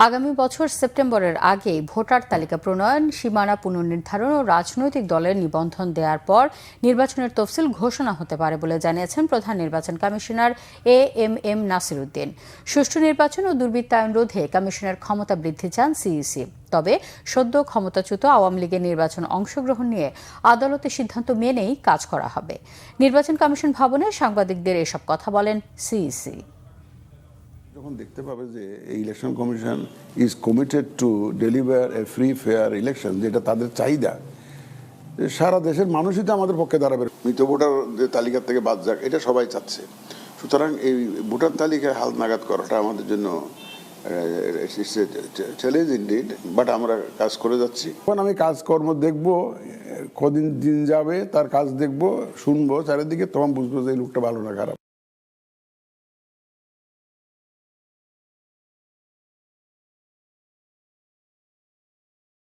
আগামী বছর সেপ্টেম্বরের আগে ভোটার তালিকা প্রণয়ন, সীমানা পুনর্নির্ধারণ ও রাজনৈতিক দলের নিবন্ধন দেওয়ার পর নির্বাচনের তফসিল ঘোষণা হতে পারে বলে জানিয়েছেন প্রধান নির্বাচন কমিশনার এএমএম নাসির উদ্দিন। সুষ্ঠু নির্বাচন ও দুর্বৃত্তায়ন রোধে কমিশনের ক্ষমতা বৃদ্ধি চান সিইসি। তবে সদ্য ক্ষমতাচ্যুত আওয়ামী লীগের নির্বাচন অংশগ্রহণ নিয়ে আদালতের সিদ্ধান্ত মেনেই কাজ করা হবে। নির্বাচন কমিশন ভবনে সাংবাদিকদের এসব কথা বলেন সিইসি। যখন দেখতে পাবে যে এই election commission is committed to deliver A free fair election, যেটা তাদের চাহিদা, সারা দেশের মানুষই তো আমাদের পক্ষে দাঁড়াবে। মৃত ভোটার তালিকা থেকে বাদ যাক, এটা সবাই চাচ্ছে। সুতরাং এই ভোটার তালিকায় হালনাগাদ করাটা আমাদের জন্য চ্যালেঞ্জ ইনডিড, বাট আমরা কাজ করে যাচ্ছি। এখন আমি কাজকর্ম দেখবো, কদিন দিন যাবে, তার কাজ দেখবো, শুনবো চারিদিকে, তখন বুঝবো যে এই লোকটা ভালো না খারাপ।